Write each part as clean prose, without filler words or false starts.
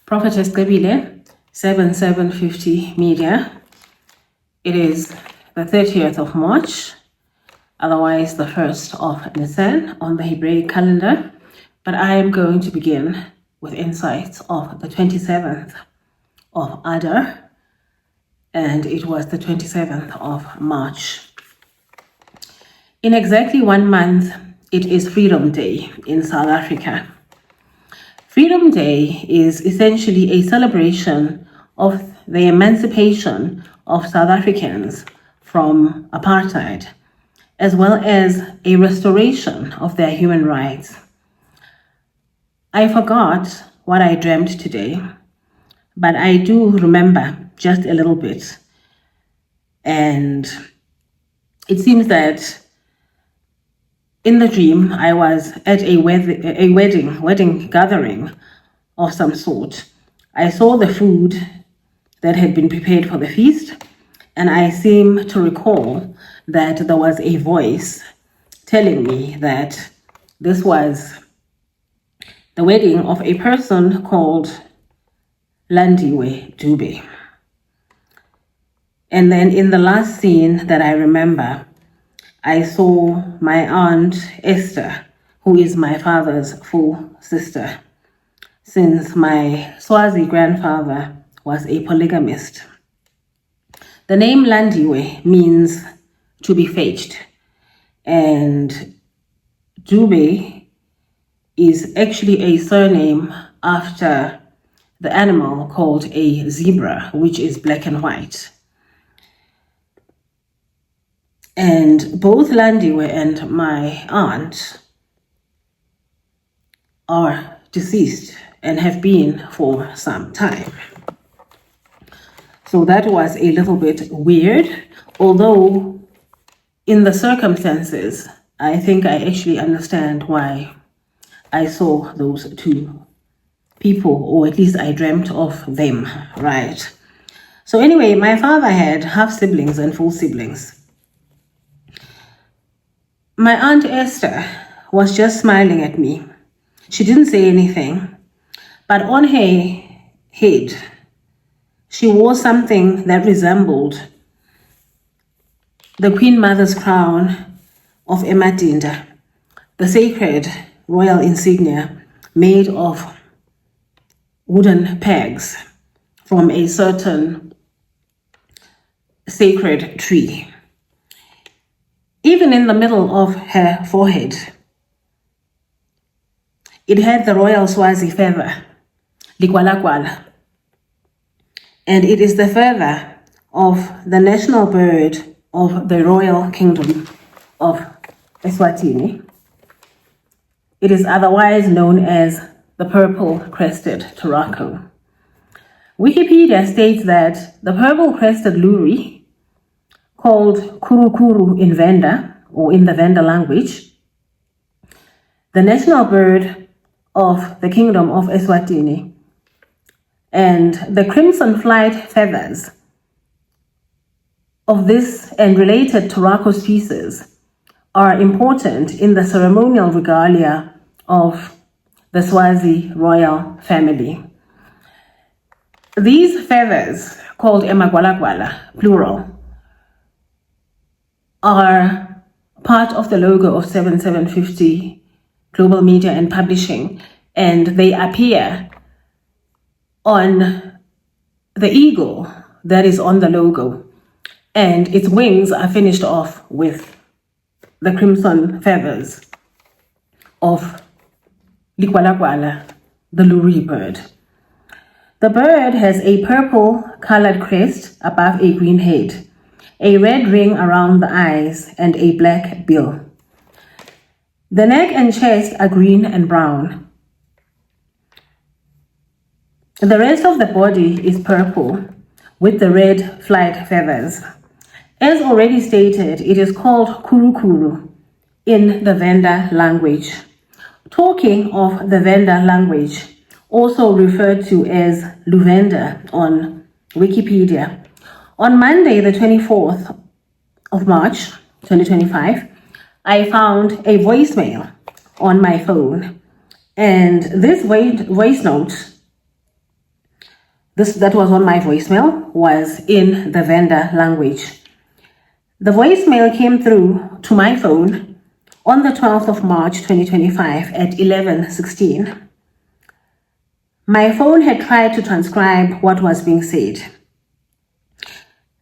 Prophetess Gabile, 7750 Media. It is the 30th of March, otherwise the 1st of Nisan on the Hebraic calendar, but I am going to begin with insights of the 27th of Adar, and it was the 27th of March. In exactly 1 month, it is Freedom Day in South Africa. Freedom Day is essentially a celebration of the emancipation of South Africans from apartheid, as well as a restoration of their human rights. I forgot what I dreamt today, but I do remember just a little bit. And it seems that in the dream, I was at a wedding gathering of some sort. I saw the food that had been prepared for the feast, and I seem to recall that there was a voice telling me that this was the wedding of a person called Landiwe Dube. And then in the last scene that I remember, I saw my aunt Esther, who is my father's full sister, since my Swazi grandfather was a polygamist. The name Landiwe means to be fetched, and Dube is actually a surname after the animal called a zebra, which is black and white. And both Landiwe and my aunt are deceased and have been for some time. So that was a little bit weird, although in the circumstances, I think I actually understand why I saw those two people, or at least I dreamt of them, right? So anyway, my father had half siblings and full siblings. My aunt Esther was just smiling at me. She didn't say anything, but on her head, she wore something that resembled the Queen Mother's crown of Emadinda, the sacred royal insignia made of wooden pegs from a certain sacred tree. Even in the middle of her forehead, it had the royal Swazi feather, Likwalakwala, and it is the feather of the national bird of the royal kingdom of Eswatini. It is otherwise known as the purple-crested turaco. Wikipedia states that the purple-crested lory, called kuru in Venda, or in the Venda language, the national bird of the kingdom of Eswatini, and the crimson flight feathers of this and related turaco species are important in the ceremonial regalia of the Swazi royal family. These feathers, called emagwalagwala, plural, are part of the logo of 7750 Global Media and Publishing, and they appear on the eagle that is on the logo, and its wings are finished off with the crimson feathers of Likwalakwala, the Luri bird. The bird has a purple-colored crest above a green head, a red ring around the eyes, and a black bill. The neck and chest are green and brown. The rest of the body is purple with the red flight feathers. As already stated, it is called kuru in the Venda language. Talking of the Venda language, also referred to as Luvenda on Wikipedia, on Monday, the 24th of March, 2025, I found a voicemail on my phone. And this voice note that was on my voicemail, was in the Venda language. The voicemail came through to my phone on the 12th of March 2025 at 11:16. My phone had tried to transcribe what was being said.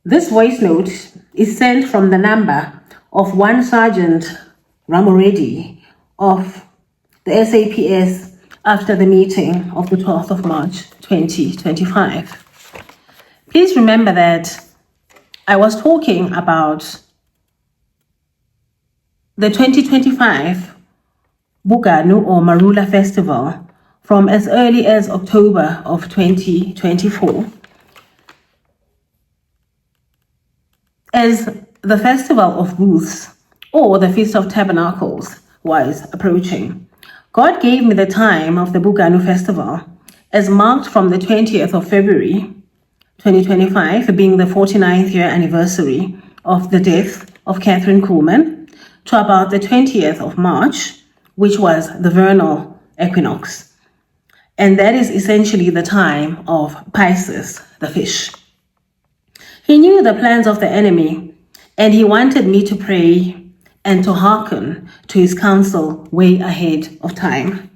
This voice note is sent from the number of one Sergeant Ramoredi of the SAPS after the meeting of the 12th of March 2025. Please remember that I was talking about the 2025 Buganu or Marula Festival from as early as October of 2024. As the Festival of Booths or the Feast of Tabernacles was approaching, God gave me the time of the Buganu Festival as marked from the 20th of February 2025, being the 49th year anniversary of the death of Catherine Kuhlman, to about the 20th of March, which was the vernal equinox. And that is essentially the time of Pisces, the fish. He knew the plans of the enemy, and he wanted me to pray and to hearken to his counsel way ahead of time.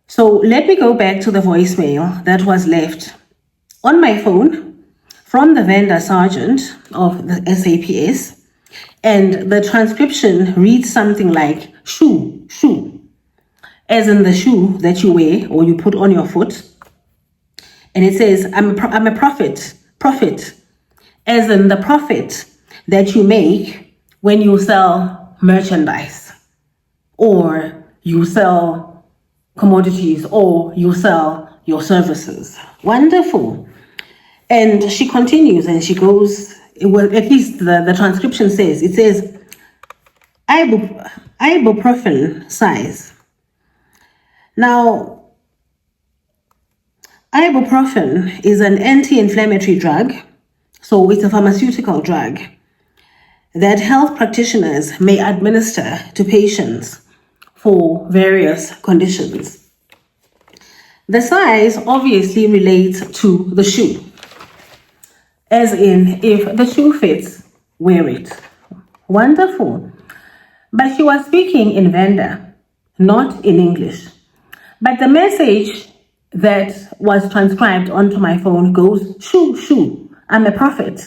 So let me go back to the voicemail that was left on my phone from the Venda sergeant of the SAPS, and the transcription reads something like shoe, as in the shoe that you wear or you put on your foot. And it says, I'm a prophet, as in the profit that you make when you sell merchandise, or you sell commodities, or you sell your services. Wonderful. And she continues and she goes, well, at least the transcription says, it says, ibuprofen size. Now, ibuprofen is an anti-inflammatory drug, so it's a pharmaceutical drug that health practitioners may administer to patients for various conditions. The size obviously relates to the shoe, as in, if the shoe fits, wear it. Wonderful. But she was speaking in Venda, not in English. But the message that was transcribed onto my phone goes, shoe, I'm a prophet,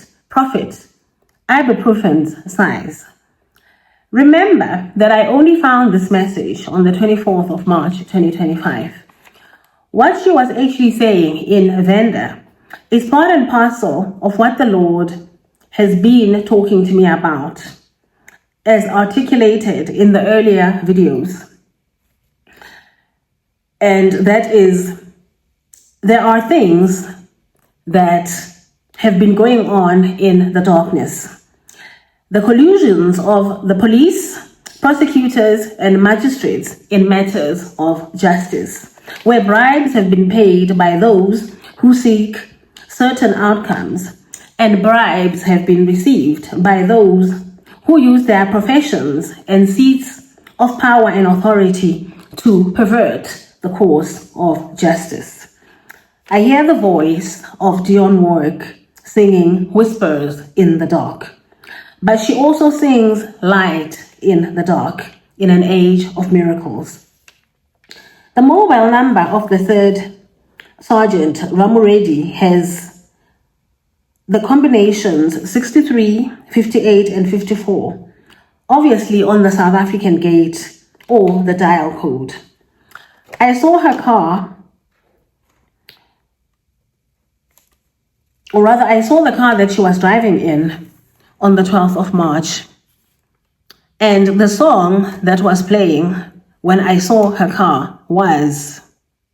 ibuprofen's size. Remember that I only found this message on the 24th of March, 2025. What she was actually saying in Venda is part and parcel of what the Lord has been talking to me about, as articulated in the earlier videos. And that is, there are things that have been going on in the darkness. The collusions of the police, prosecutors, and magistrates in matters of justice, where bribes have been paid by those who seek certain outcomes, and bribes have been received by those who use their professions and seats of power and authority to pervert the course of justice. I hear the voice of Dionne Warwick singing Whispers in the Dark, but she also sings Light in the Dark in an age of miracles. The mobile number of the third Sergeant Ramoredi has the combinations 63, 58, and 54, obviously on the South African gate or the dial code. I saw her car, or rather I saw the car that she was driving in on the 12th of March. And the song that was playing when I saw her car was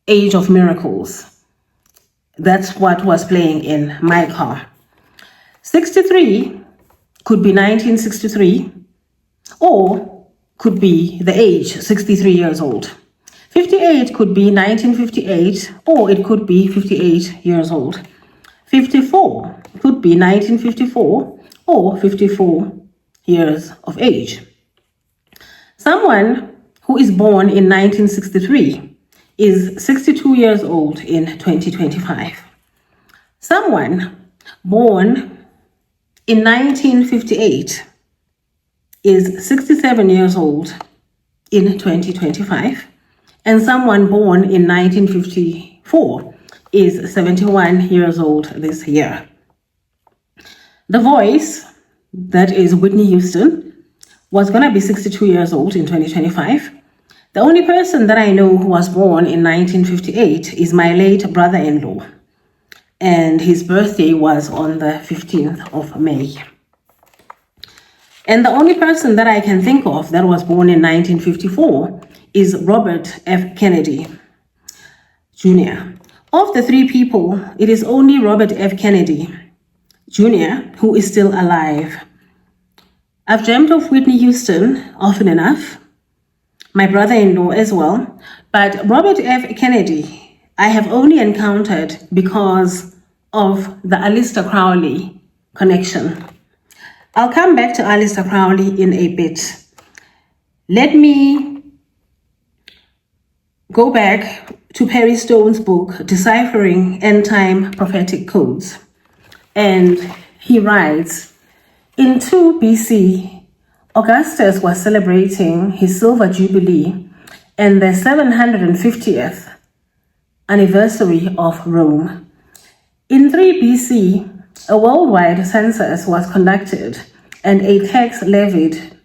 Age of Miracles. That's what was playing in my car. 63 could be 1963, or could be the age, 63 years old. 58 could be 1958, or it could be 58 years old. 54 could be 1954, or 54 years of age. Someone who is born in 1963 is 62 years old in 2025. Someone born in 1958 is 67 years old in 2025, and someone born in 1954 is 71 years old this year. The Voice, that is Whitney Houston, was going to be 62 years old in 2025. The only person that I know who was born in 1958 is my late brother-in-law, and his birthday was on the 15th of May. And the only person that I can think of that was born in 1954 is Robert F. Kennedy Jr. Of the three people, it is only Robert F. Kennedy Jr. who is still alive. I've dreamt of Whitney Houston often enough, my brother-in-law as well, but Robert F. Kennedy I have only encountered because of the Aleister Crowley connection. I'll come back to Aleister Crowley in a bit. Let me go back to Perry Stone's book, Deciphering End-Time Prophetic Codes. And he writes, in 2 BC, Augustus was celebrating his silver jubilee and the 750th anniversary of Rome. In 3 BC, a worldwide census was conducted and a tax levied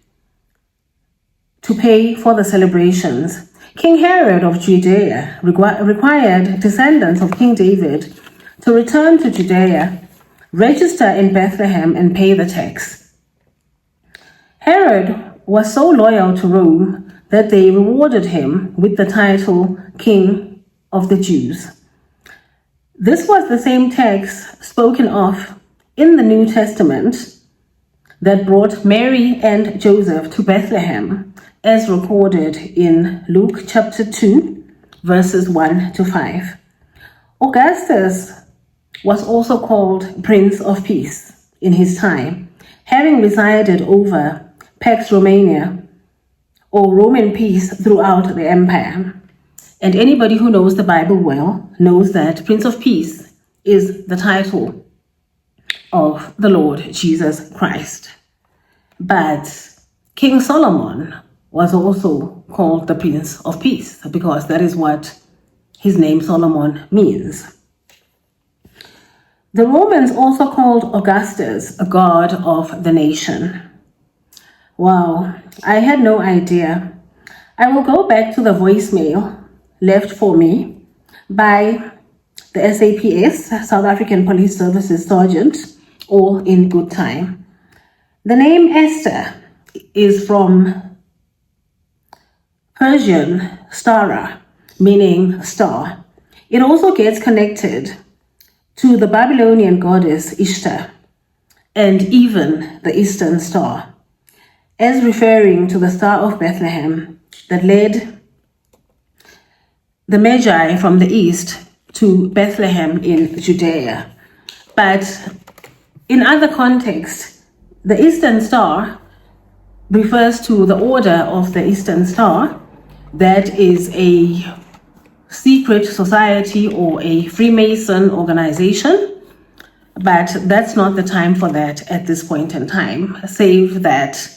to pay for the celebrations. King Herod of Judea required descendants of King David to return to Judea, register in Bethlehem, and pay the tax. Herod was so loyal to Rome that they rewarded him with the title King of the Jews. This was the same tax spoken of in the New Testament that brought Mary and Joseph to Bethlehem, as recorded in Luke chapter 2, verses 1 to 5. Augustus was also called Prince of Peace in his time, having resided over Pax Romana, or Roman peace, throughout the empire. And anybody who knows the Bible well knows that Prince of Peace is the title of the Lord Jesus Christ. But King Solomon was also called the Prince of Peace because that is what his name Solomon means. The Romans also called Augustus a god of the nation. Wow, I had no idea. I will go back to the voicemail left for me by the SAPS, South African Police Services Sergeant, all in good time. The name Esther is from Persian stara, meaning star. It also gets connected to the Babylonian goddess Ishtar and even the Eastern Star, as referring to the Star of Bethlehem that led the Magi from the east to Bethlehem in Judea. But in other contexts, the Eastern Star refers to the Order of the Eastern Star. That is a secret society or a Freemason organization, but that's not the time for that at this point in time, save that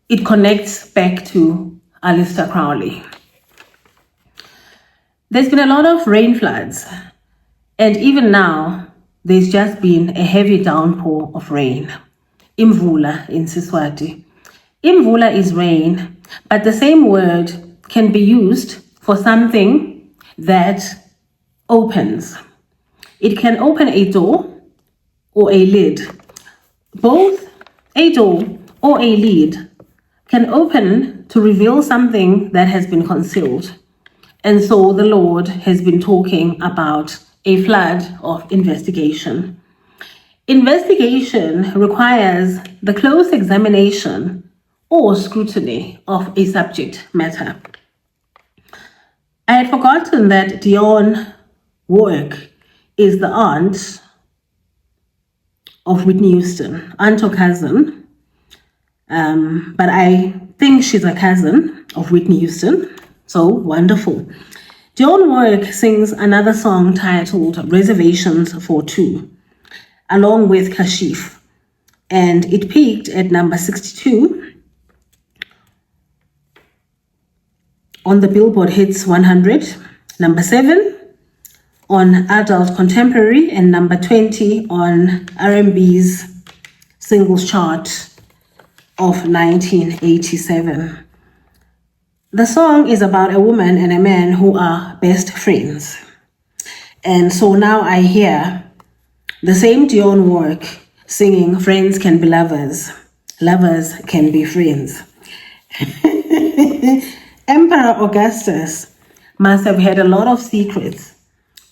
it connects back to Aleister Crowley. There's been a lot of rain floods, and even now, there's just been a heavy downpour of rain. Imvula in Siswati. Imvula is rain, but the same word can be used for something that opens. It can open a door or a lid. Both a door or a lid can open to reveal something that has been concealed. And so the Lord has been talking about a flood of investigation. Investigation requires the close examination or scrutiny of a subject matter. I had forgotten that Dionne Warwick is the aunt of Whitney Houston, aunt or cousin, but I think she's a cousin of Whitney Houston, so wonderful. Dionne Warwick sings another song titled Reservations for Two, along with Kashif, and it peaked at number 62 on the Billboard Hits 100, number 7 on Adult Contemporary, and number 20 on R&B's singles chart of 1987. The song is about a woman and a man who are best friends. And so now I hear the same Dionne Warwick singing friends can be lovers, lovers can be friends. Emperor Augustus must have had a lot of secrets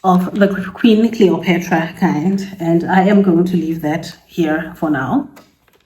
of the Queen Cleopatra kind, and I am going to leave that here for now.